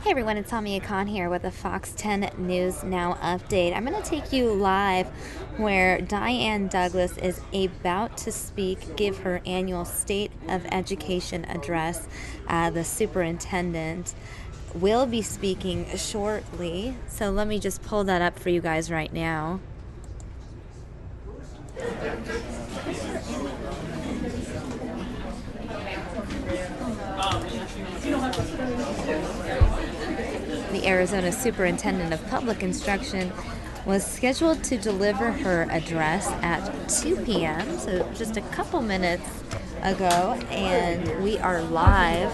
Hey everyone, it's Amia Khan here with a Fox 10 News Now update. I'm going to take you live where Diane Douglas is about to give her annual State of Education address. The superintendent will be speaking shortly, so let me just pull that up for you guys right now. The Arizona Superintendent of Public Instruction was scheduled to deliver her address at 2 p.m., so just a couple minutes ago, and we are live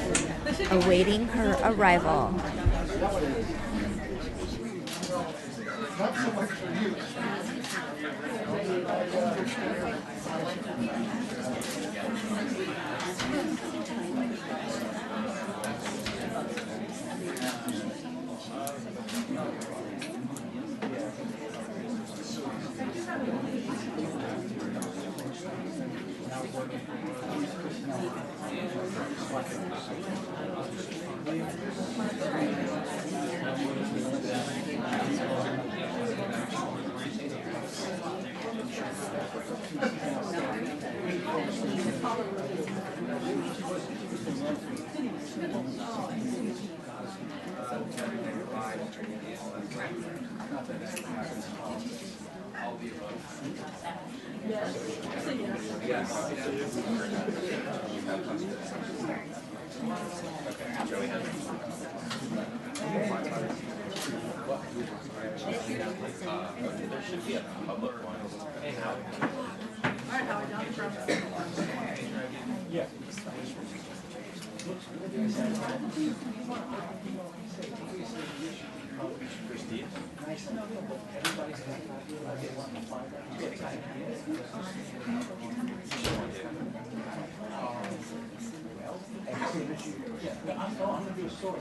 awaiting her arrival. There should be a public one. Alright, Howard, down from. Yeah. Christine? I'm going to do a story.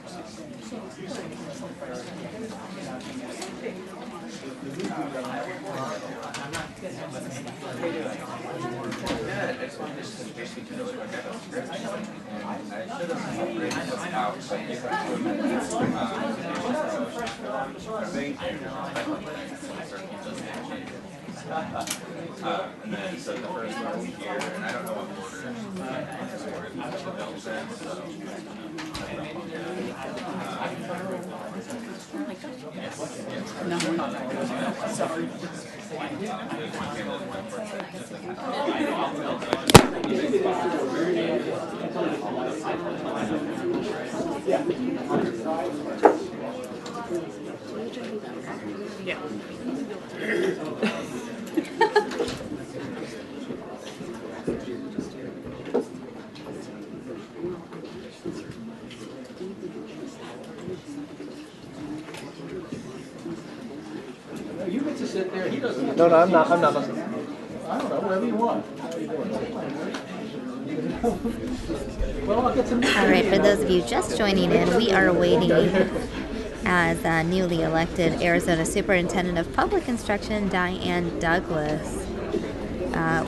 And then so the first one will be here, and I don't know what order the bill's in, so. No, we're not. Sorry. You get to sit there. He doesn't. No, I'm not listening. I don't know, whatever you want. Well, I'll get some. All right, for those of you just joining in, we are waiting as newly elected Arizona Superintendent of Public Instruction, Diane Douglas,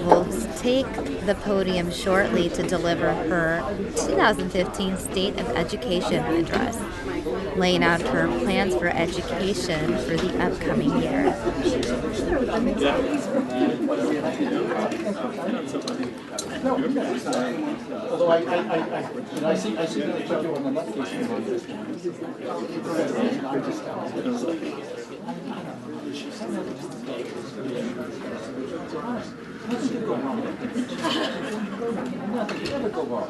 will take the podium shortly to deliver her 2015 State of Education address, laying out her plans for education for the upcoming year. No, although I see that they put you on the left case. I'm just nothing could go wrong. Nothing could ever go wrong.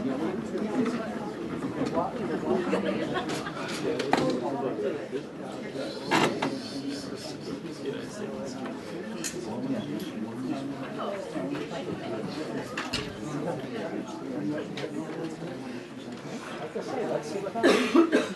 Let's see what happens.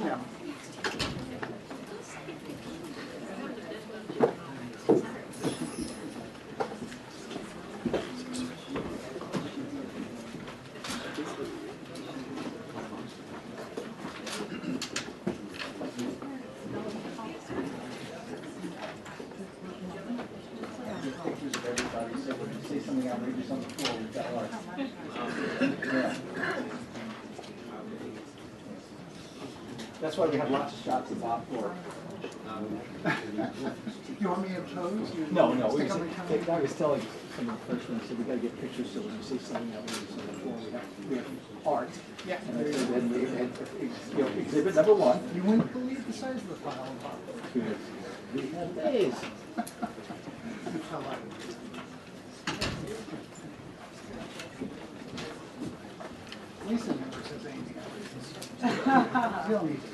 something outrageous on the floor, we've got art. Yeah. That's why we have lots of shots of Bob floor. You want me to pose? No, no, I was telling some of the freshmen, I said, we gotta get pictures so when you see something outrageous on the floor, we have art. Yeah. And I said, then we had, you know, exhibit number 1. You wouldn't believe the size of the file in Bob. We have days. Good fellow. Lisa never says anything outrageous. You don't need to.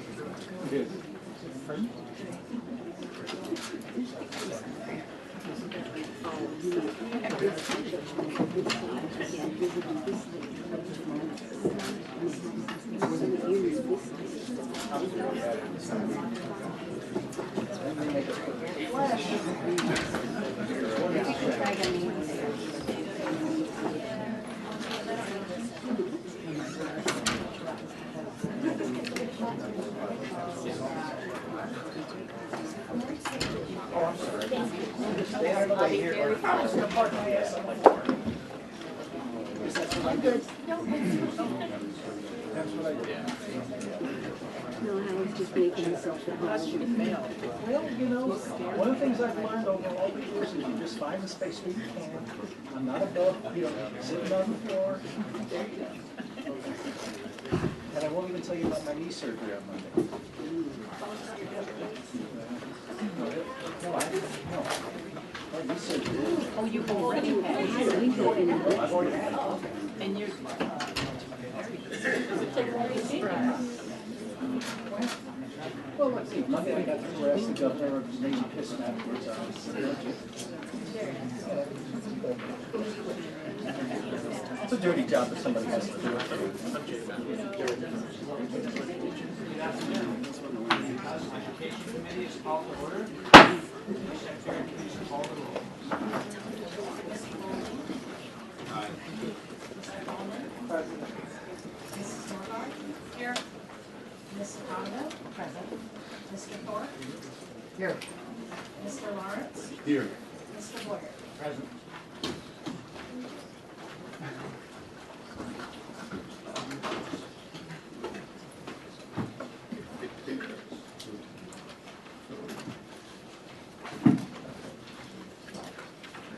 Good. No, Howard's just making himself at home. Well, you know, one of the things I've learned over all the years is you just find the space where you can. I'm not above, you know, sitting on the floor. And I won't even tell you about my knee surgery on Monday. No. My knee surgery. Oh, you've already had it. I've already had it. And you're, Well, let's see, Monday I got to arrest the governor of made me piss him afterwards. It's a dirty job that somebody has to do. here. Mr. Conda? Present. Mr. Thorpe? Here. Mr. Lawrence? Here. Mr. Boyer? Present.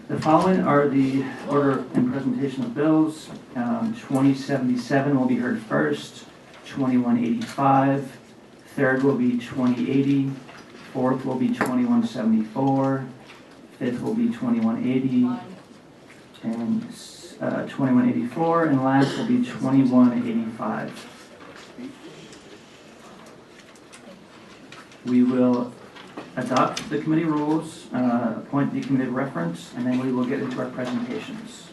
The following are the order and presentation of bills. 2077 will be heard first, 2185, third will be 2080, fourth will be 2174, fifth will be 2180, and 2184, and last will be 2185. We will adopt the committee rules, appoint the committee of reference, and then we will get into our presentations,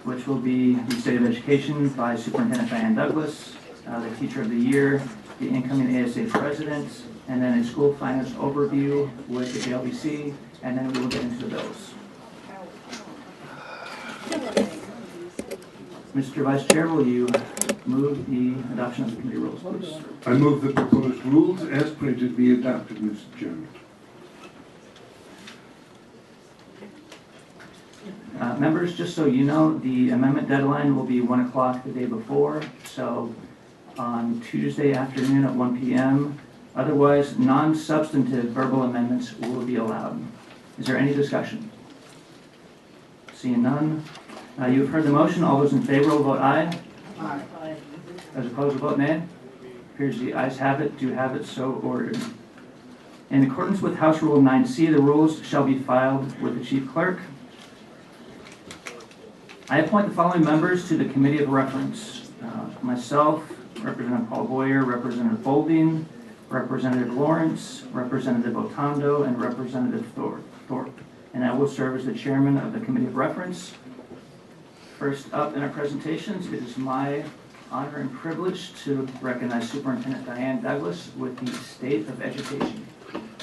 which will be the State of Education by Superintendent Diane Douglas, the Teacher of the Year, the incoming ASA President, and then a school finance overview with the JLBC, and then we will get into the bills. Mr. Vice Chair, will you move the adoption of the committee rules, please? I move the proposed rules as printed be adopted, Mr. Chairman. Members, just so you know, the amendment deadline will be 1 o'clock the day before, so on Tuesday afternoon at 1 p.m. Otherwise, non-substantive verbal amendments will be allowed. Is there any discussion? Seeing none. You've heard the motion. All those in favor will vote aye. Aye. Those opposed will vote nay. Appears the ayes have it, do have it, so ordered. In accordance with House Rule 9C, the rules shall be filed with the Chief Clerk. I appoint the following members to the Committee of Reference. Myself, Representative Paul Boyer, Representative Bolding, Representative Lawrence, Representative Otondo, and Representative Thorpe. And I will serve as the chairman of the Committee of Reference. First up in our presentations, it is my honor and privilege to recognize Superintendent Diane Douglas with the State of Education.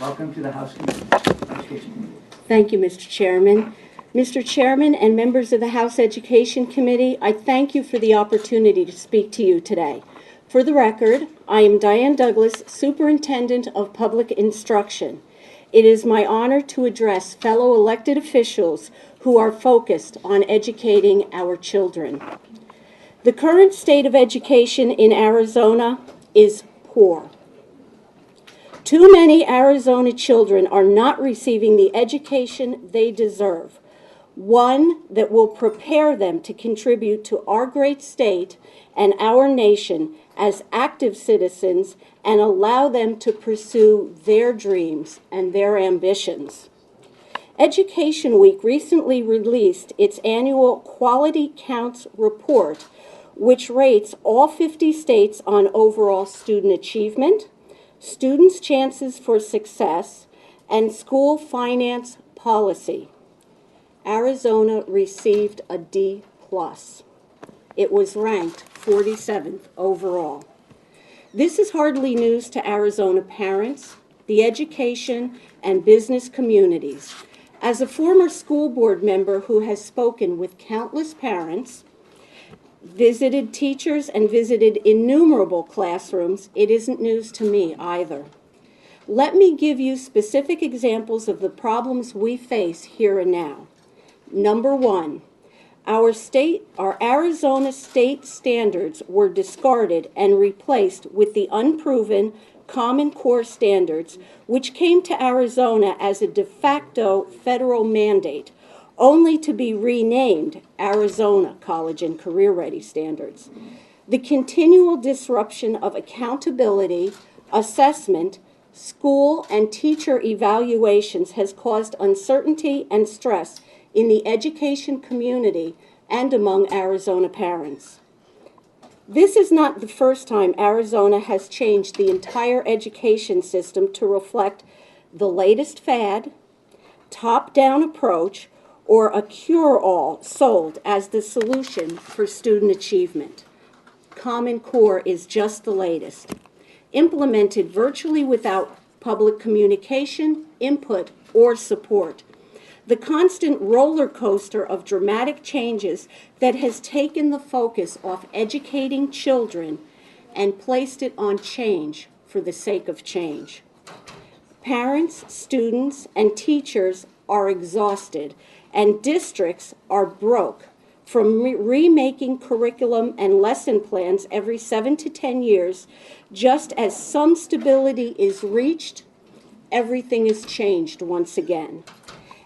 Welcome to the House Education Committee. Thank you, Mr. Chairman. Mr. Chairman and members of the House Education Committee, I thank you for the opportunity to speak to you today. For the record, I am Diane Douglas, Superintendent of Public Instruction. it is my honor to address fellow elected officials who are focused on educating our children. The current state of education in Arizona is poor. Too many Arizona children are not receiving the education they deserve, one that will prepare them to contribute to our great state and our nation as active citizens and allow them to pursue their dreams and their ambitions. Education Week recently released its annual Quality Counts report, which rates all 50 states on overall student achievement, students' chances for success, and school finance policy. Arizona received a D+. It was ranked 47th overall. This is hardly news to Arizona parents, the education and business communities. As a former school board member who has spoken with countless parents, visited teachers, and visited innumerable classrooms, it isn't news to me either. Let me give you specific examples of the problems we face here and now. Number one, our Arizona state standards were discarded and replaced with the unproven Common Core standards, which came to Arizona as a de facto federal mandate, only to be renamed Arizona College and Career Ready Standards. The continual disruption of accountability, assessment, school and teacher evaluations has caused uncertainty and stress in the education community and among Arizona parents. This is not the first time Arizona has changed the entire education system to reflect the latest fad, top-down approach, or a cure-all sold as the solution for student achievement. Common Core is just the latest, implemented virtually without public communication, input, or support. The constant roller coaster of dramatic changes that has taken the focus off educating children and placed it on change for the sake of change. Parents, students, and teachers are exhausted, and districts are broke from remaking curriculum and lesson plans every 7 to 10 years. Just as some stability is reached, everything is changed once again.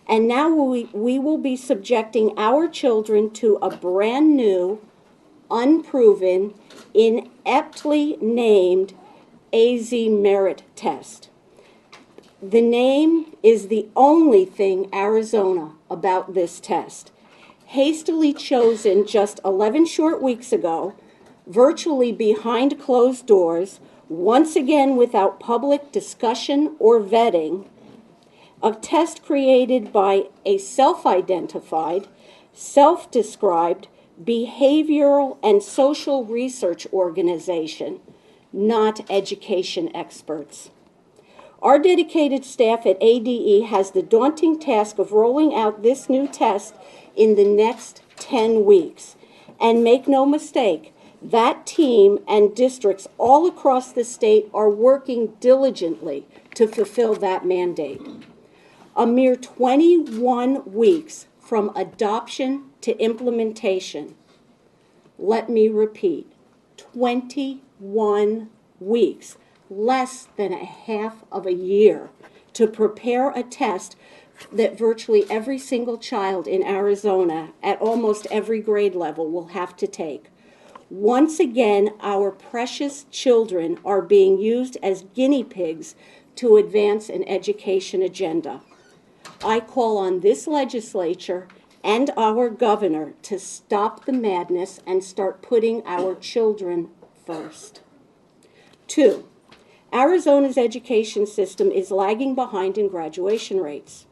And now we will be subjecting our children to a brand new, unproven, ineptly named AZ merit test. The name is the only thing Arizona about this test. Hastily chosen just 11 short weeks ago, virtually behind closed doors, once again without public discussion or vetting, a test created by a self-identified, self-described behavioral and social research organization, not education experts. Our dedicated staff at ADE has the daunting task of rolling out this new test in the next 10 weeks. And make no mistake, that team and districts all across the state are working diligently to fulfill that mandate. A mere 21 weeks from adoption to implementation. Let me repeat, 21 weeks, less than a half of a year to prepare a test that virtually every single child in Arizona at almost every grade level will have to take. Once again, our precious children are being used as guinea pigs to advance an education agenda. I call on this legislature and our governor to stop the madness and start putting our children first. 2, Arizona's education system is lagging behind in graduation rates.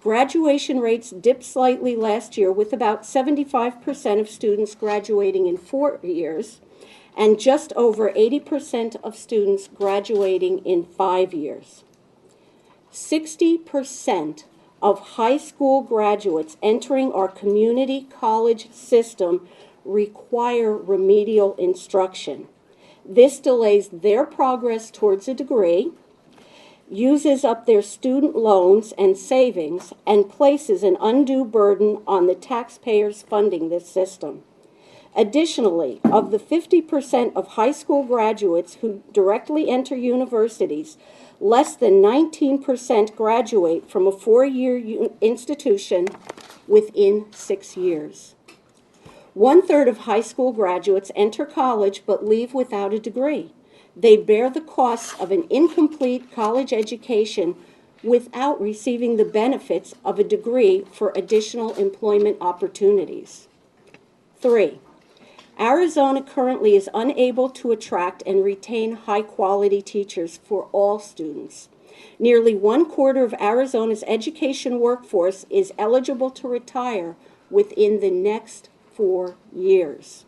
Graduation rates dipped slightly last year with about 75% of students graduating in 4 years and just over 80% of students graduating in 5 years. 60% of high school graduates entering our community college system require remedial instruction. This delays their progress towards a degree. uses up their student loans and savings, and places an undue burden on the taxpayers funding this system. Additionally, of the 50% of high school graduates who directly enter universities, less than 19% graduate from a four-year institution within 6 years. 1/3 of high school graduates enter college but leave without a degree. They bear the costs of an incomplete college education without receiving the benefits of a degree for additional employment opportunities. 3, Arizona currently is unable to attract and retain high-quality teachers for all students. Nearly 1/4 of Arizona's education workforce is eligible to retire within the next 4 years.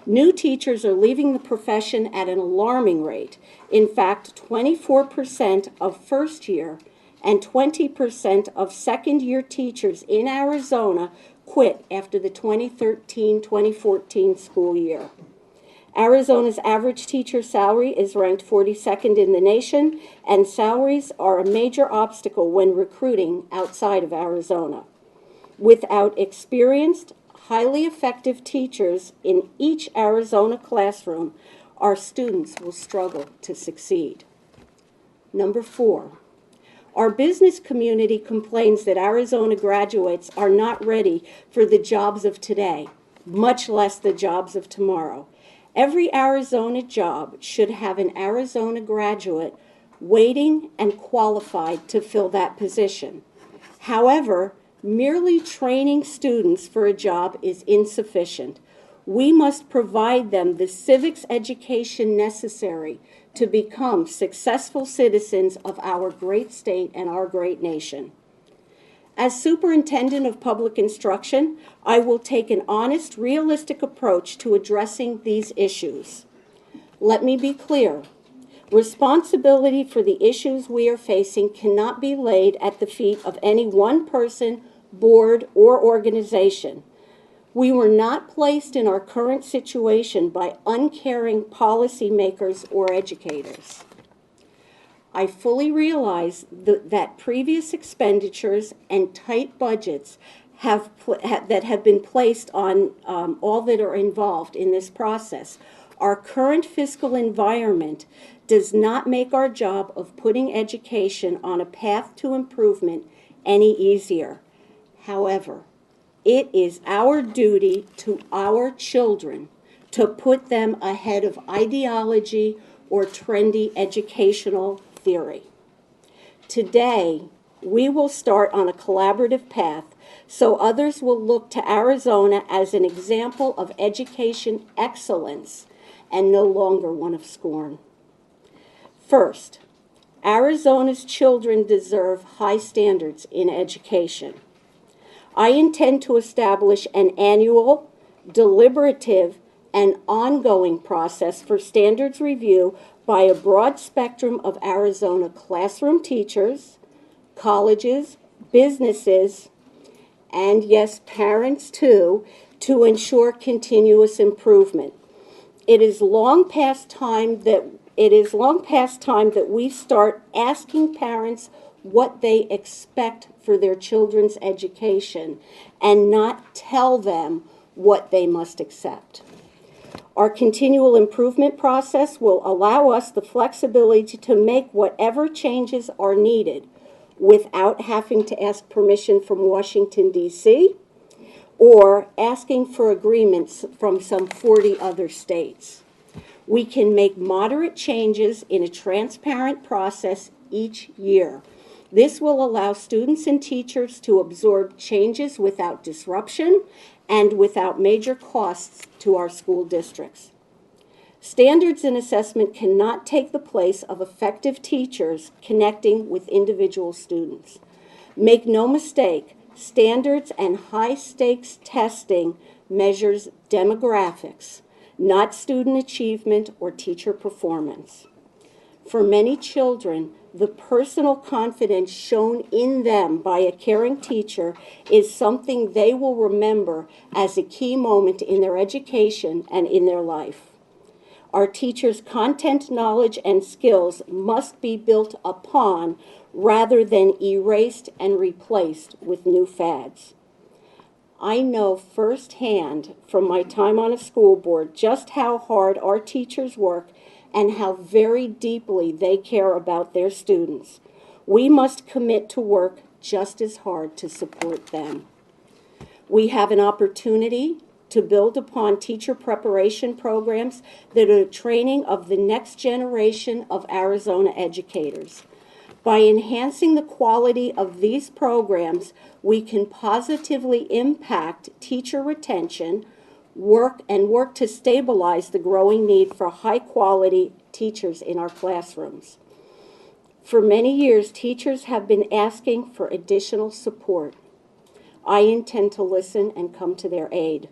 New teachers are leaving the profession at an alarming rate. In fact, 24% of first-year and 20% of second-year teachers in Arizona quit after the 2013-2014 school year. Arizona's average teacher salary is ranked 42nd in the nation, and salaries are a major obstacle when recruiting outside of Arizona. Without experienced, highly effective teachers in each Arizona classroom, our students will struggle to succeed. Number 4, our business community complains that Arizona graduates are not ready for the jobs of today, much less the jobs of tomorrow. Every Arizona job should have an Arizona graduate waiting and qualified to fill that position. However, merely training students for a job is insufficient. We must provide them the civics education necessary to become successful citizens of our great state and our great nation. As Superintendent of Public Instruction, I will take an honest, realistic approach to addressing these issues. Let me be clear. Responsibility for the issues we are facing cannot be laid at the feet of any one person, board, or organization. We were not placed in our current situation by uncaring policymakers or educators. I fully realize that previous expenditures and tight budgets that have been placed on all that are involved in this process. Our current fiscal environment does not make our job of putting education on a path to improvement any easier. However, it is our duty to our children to put them ahead of ideology or trendy educational theory. Today, we will start on a collaborative path so others will look to Arizona as an example of education excellence and no longer one of scorn. First, Arizona's children deserve high standards in education. I intend to establish an annual, deliberative, and ongoing process for standards review by a broad spectrum of Arizona classroom teachers, colleges, businesses, and yes, parents too, to ensure continuous improvement. It is long past time that we start asking parents what they expect for their children's education and not tell them what they must accept. Our continual improvement process will allow us the flexibility to make whatever changes are needed without having to ask permission from Washington, D.C., or asking for agreements from some 40 other states. We can make moderate changes in a transparent process each year. This will allow students and teachers to absorb changes without disruption and without major costs to our school districts. Standards in assessment cannot take the place of effective teachers connecting with individual students. Make no mistake, standards and high-stakes testing measures demographics, not student achievement or teacher performance. For many children, the personal confidence shown in them by a caring teacher is something they will remember as a key moment in their education and in their life. Our teachers' content knowledge and skills must be built upon rather than erased and replaced with new fads. I know firsthand from my time on a school board just how hard our teachers work and how very deeply they care about their students. We must commit to work just as hard to support them. We have an opportunity to build upon teacher preparation programs that are training of the next generation of Arizona educators. By enhancing the quality of these programs, we can positively impact teacher retention, work to stabilize the growing need for high-quality teachers in our classrooms. For many years, teachers have been asking for additional support. I intend to listen and come to their aid.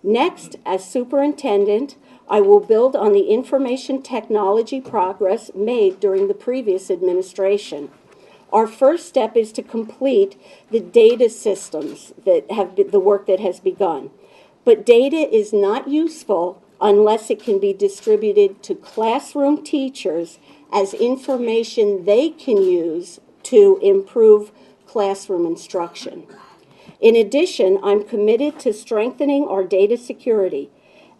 Next, as superintendent, I will build on the information technology progress made during the previous administration. Our first step is to complete the data systems that have been, the work that has begun. But data is not useful unless it can be distributed to classroom teachers as information they can use to improve classroom instruction. In addition, I'm committed to strengthening our data security.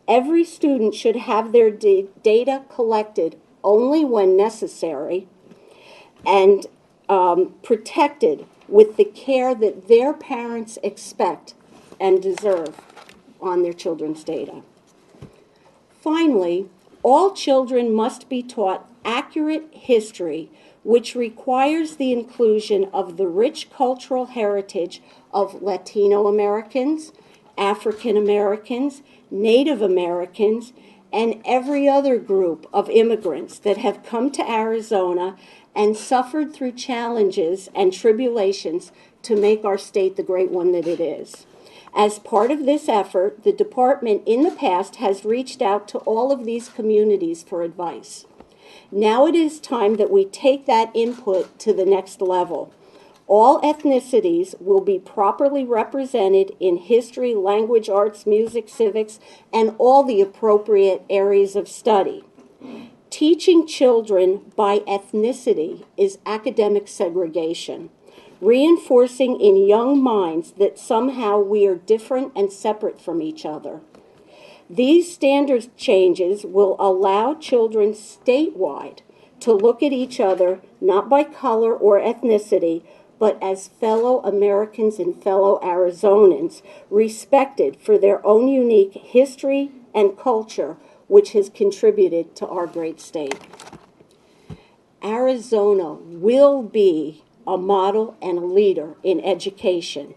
Every student should have their data collected only when necessary and protected with the care that their parents expect and deserve on their children's data. Finally, all children must be taught accurate history, which requires the inclusion of the rich cultural heritage of Latino Americans, African Americans, Native Americans, and every other group of immigrants that have come to Arizona and suffered through challenges and tribulations to make our state the great one that it is. As part of this effort, the department in the past has reached out to all of these communities for advice. Now it is time that we take that input to the next level. All ethnicities will be properly represented in history, language, arts, music, civics, and all the appropriate areas of study. Teaching children by ethnicity is academic segregation, reinforcing in young minds that somehow we are different and separate from each other. These standards changes will allow children statewide to look at each other not by color or ethnicity, but as fellow Americans and fellow Arizonans, respected for their own unique history and culture, which has contributed to our great state. Arizona will be a model and a leader in education.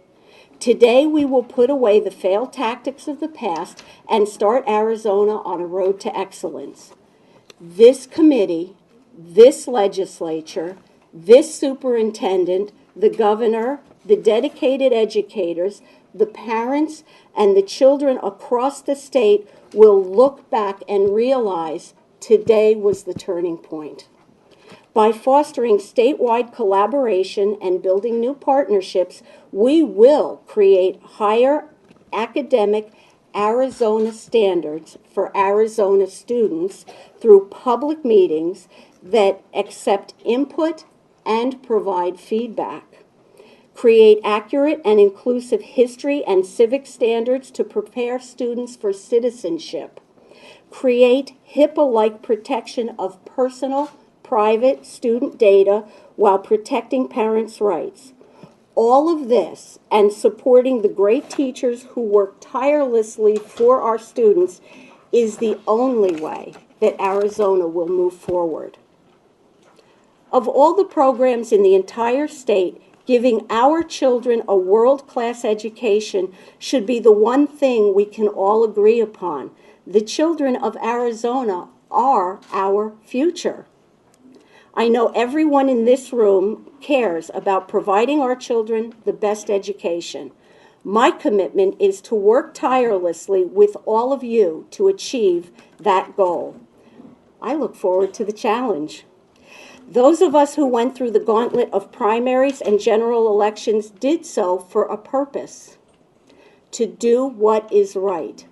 Today, we will put away the failed tactics of the past and start Arizona on a road to excellence. This committee, this legislature, this superintendent, the governor, the dedicated educators, the parents, and the children across the state will look back and realize today was the turning point. By fostering statewide collaboration and building new partnerships, we will create higher academic Arizona standards for Arizona students through public meetings that accept input and provide feedback. Create accurate and inclusive history and civic standards to prepare students for citizenship. Create HIPAA-like protection of personal, private student data while protecting parents' rights. All of this and supporting the great teachers who work tirelessly for our students is the only way that Arizona will move forward. Of all the programs in the entire state, giving our children a world-class education should be the one thing we can all agree upon. The children of Arizona are our future. I know everyone in this room cares about providing our children the best education. My commitment is to work tirelessly with all of you to achieve that goal. I look forward to the challenge. Those of us who went through the gauntlet of primaries and general elections did so for a purpose: to do what is right,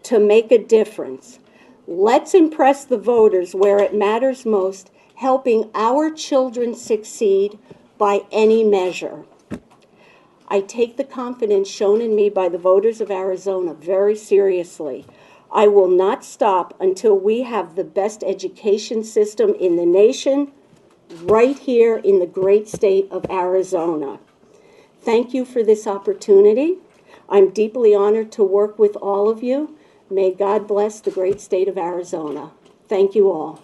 to make a difference. Let's impress the voters where it matters most, helping our children succeed by any measure. I take the confidence shown in me by the voters of Arizona very seriously. I will not stop until we have the best education system in the nation, right here in the great state of Arizona. Thank you for this opportunity. I'm deeply honored to work with all of you. May God bless the great state of Arizona. Thank you all.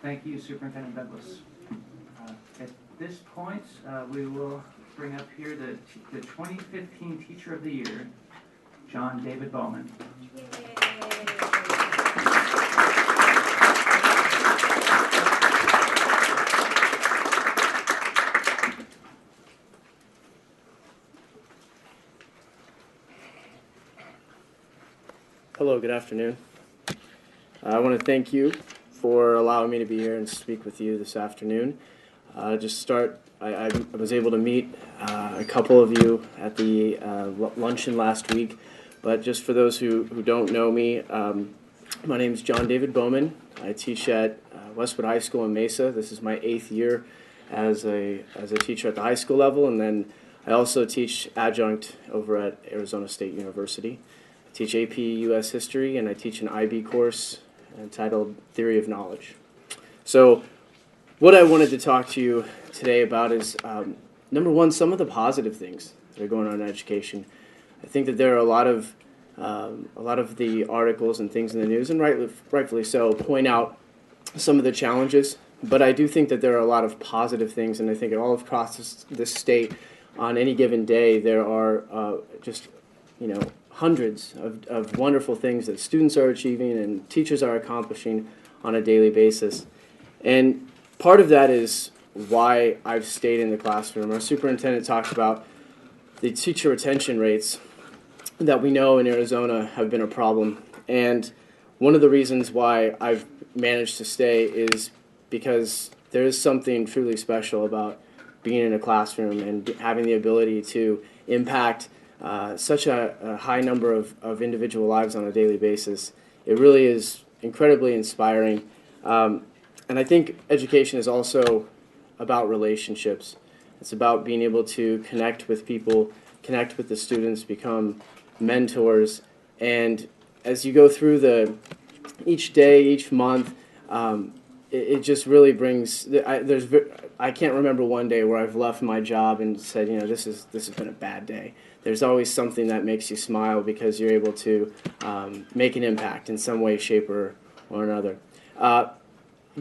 Thank you, Superintendent Douglas. At this point, we will bring up here the 2015 Teacher of the Year, John David Bowman. Hello, good afternoon. I want to thank you for allowing me to be here and speak with you this afternoon. Just start, I was able to meet a couple of you at the luncheon last week, but just for those who don't know me, my name is John David Bowman. I teach at Westwood High School in Mesa. This is my 8th year as a teacher at the high school level, and then I also teach adjunct over at Arizona State University. I teach AP US History, and I teach an IB course entitled Theory of Knowledge. So what I wanted to talk to you today about is, number one, some of the positive things that are going on in education. I think that there are a lot of the articles and things in the news, and rightfully so, point out some of the challenges, but I do think that there are a lot of positive things, and I think all across this state, on any given day, there are just, hundreds of wonderful things that students are achieving and teachers are accomplishing on a daily basis. And part of that is why I've stayed in the classroom. Our superintendent talked about the teacher retention rates that we know in Arizona have been a problem. And one of the reasons why I've managed to stay is because there is something truly special about being in a classroom and having the ability to impact such a high number of individual lives on a daily basis. It really is incredibly inspiring. And I think education is also about relationships. It's about being able to connect with people, connect with the students, become mentors. And as you go through each day, each month, it just really brings, I can't remember one day where I've left my job and said, this has been a bad day. There's always something that makes you smile because you're able to make an impact in some way, shape, or another.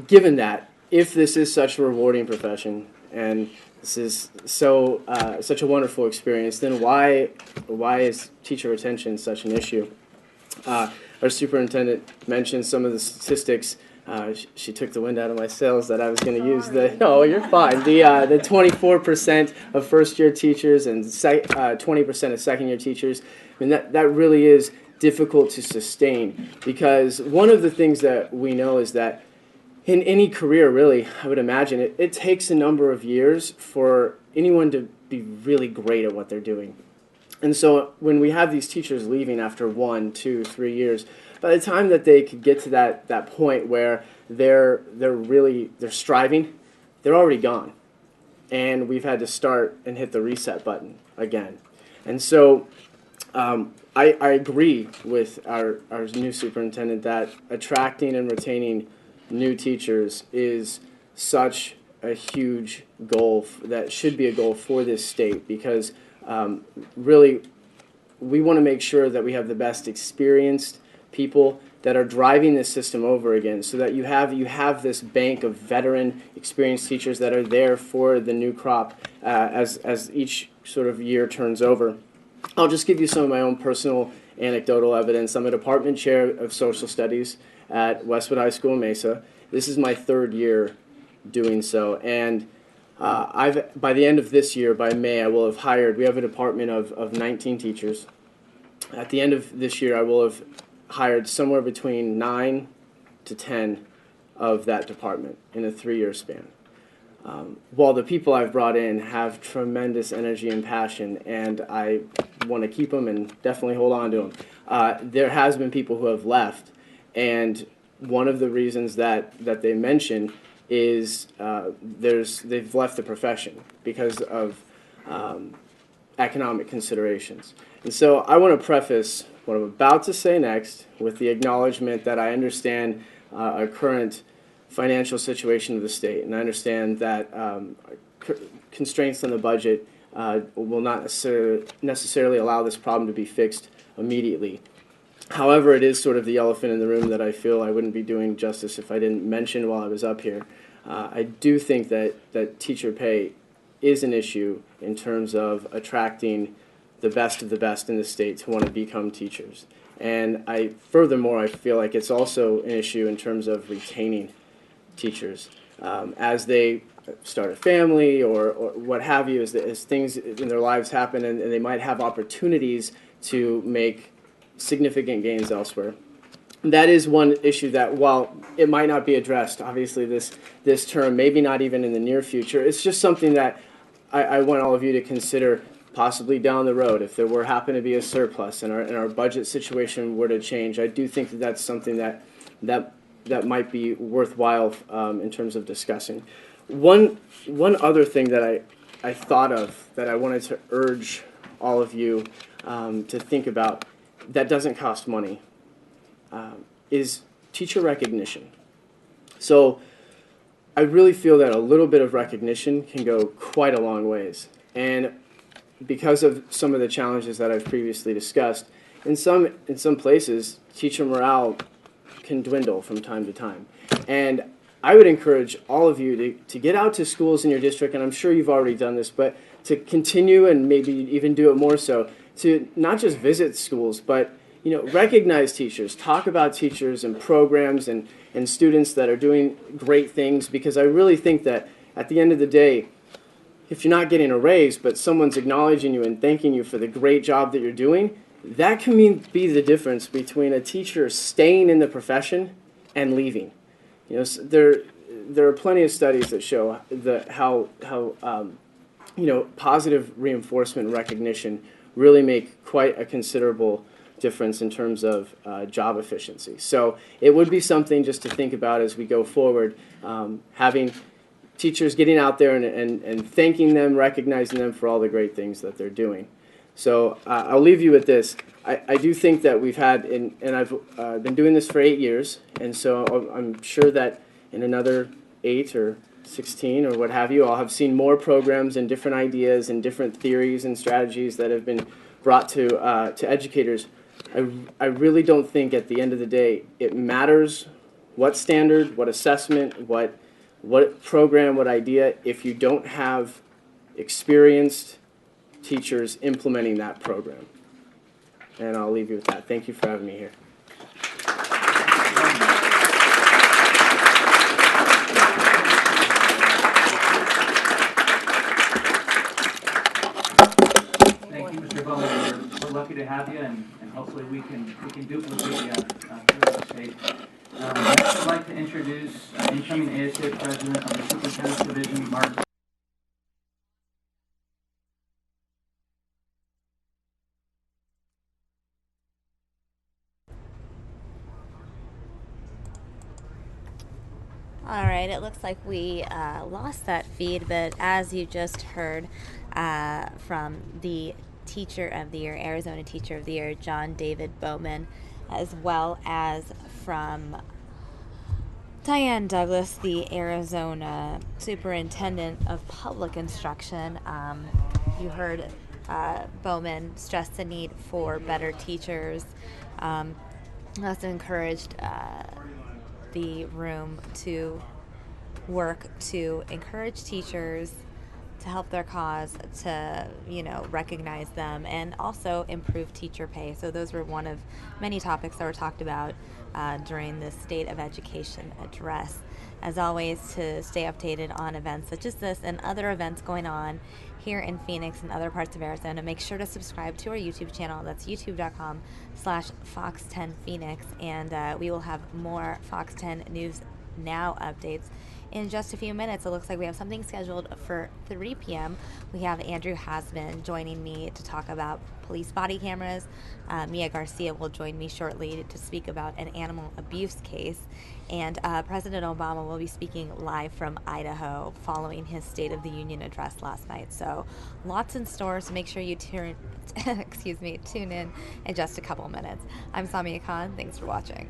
Given that, if this is such a rewarding profession and this is such a wonderful experience, then why is teacher retention such an issue? Our superintendent mentioned some of the statistics. She took the wind out of my sails that I was going to use no, you're fine. The 24% of first-year teachers and 20% of second-year teachers. I mean, that really is difficult to sustain, because one of the things that we know is that in any career, really, I would imagine, it takes a number of years for anyone to be really great at what they're doing. And so when we have these teachers leaving after 1, 2, 3 years, by the time that they could get to that point where they're striving, they're already gone. And we've had to start and hit the reset button again. And so I agree with our new superintendent that attracting and retaining new teachers is such a huge goal that should be a goal for this state, because really we want to make sure that we have the best experienced people that are driving this system over again, so that you have this bank of veteran experienced teachers that are there for the new crop as each sort of year turns over. I'll just give you some of my own personal anecdotal evidence. I'm a department chair of social studies at Westwood High School in Mesa. This is my 3rd year doing so, and by the end of this year, by May, I will have hired, we have a department of 19 teachers. At the end of this year, I will have hired somewhere between 9 to 10 of that department in a 3-year span. while the people I've brought in have tremendous energy and passion, and I want to keep them and definitely hold on to them, there has been people who have left, and one of the reasons that they mention is they've left the profession because of economic considerations. And so I want to preface what I'm about to say next with the acknowledgement that I understand our current financial situation of the state, and I understand that constraints on the budget will not necessarily allow this problem to be fixed immediately. However, it is sort of the elephant in the room that I feel I wouldn't be doing justice if I didn't mention while I was up here. I do think that teacher pay is an issue in terms of attracting the best of the best in the state to want to become teachers. And furthermore, I feel like it's also an issue in terms of retaining teachers as they start a family or what have you, as things in their lives happen, and they might have opportunities to make significant gains elsewhere. That is one issue that, while it might not be addressed, obviously this term, maybe not even in the near future, it's just something that I want all of you to consider possibly down the road. If there happen to be a surplus and our budget situation were to change, I do think that that's something that might be worthwhile in terms of discussing. One other thing that I thought of that I wanted to urge all of you to think about that doesn't cost money is teacher recognition. So I really feel that a little bit of recognition can go quite a long ways. And because of some of the challenges that I've previously discussed, in some places, teacher morale can dwindle from time to time. And I would encourage all of you to get out to schools in your district, and I'm sure you've already done this, but to continue and maybe even do it more so, to not just visit schools, but recognize teachers, talk about teachers and programs and students that are doing great things, because I really think that at the end of the day, if you're not getting a raise, but someone's acknowledging you and thanking you for the great job that you're doing, that can be the difference between a teacher staying in the profession and leaving. There are plenty of studies that show how positive reinforcement and recognition really make quite a considerable difference in terms of job efficiency. So it would be something just to think about as we go forward, having teachers getting out there and thanking them, recognizing them for all the great things that they're doing. So I'll leave you with this. I do think that we've had, and I've been doing this for 8 years, and so I'm sure that in another 8 or 16 or what have you, I'll have seen more programs and different ideas and different theories and strategies that have been brought to educators. I really don't think at the end of the day it matters what standard, what assessment, what program, what idea, if you don't have experienced teachers implementing that program. And I'll leave you with that. Thank you for having me here. Thank you, Mr. Bowman. We're lucky to have you, and hopefully we can duplicate you throughout the state. Next, I'd like to introduce incoming ASA President of the Superintendent's Division, Mark. All right, it looks like we lost that feed, but as you just heard from the Teacher of the Year, Arizona Teacher of the Year, John David Bowman, as well as from Diane Douglas, the Arizona Superintendent of Public Instruction. You heard Bowman stress the need for better teachers. Also encouraged the room to work to encourage teachers to help their cause, to recognize them, and also improve teacher pay. So those were one of many topics that were talked about during the State of Education address. As always, to stay updated on events such as this and other events going on here in Phoenix and other parts of Arizona, make sure to subscribe to our YouTube channel. That's youtube.com/Fox10Phoenix, and we will have more Fox 10 News Now updates in just a few minutes, it looks like we have something scheduled for 3 p.m. We have Andrew Hasman joining me to talk about police body cameras. Mia Garcia will join me shortly to speak about an animal abuse case. And President Obama will be speaking live from Idaho following his State of the Union address last night. So lots in store, so make sure you tune in in just a couple minutes. I'm Samia Khan. Thanks for watching.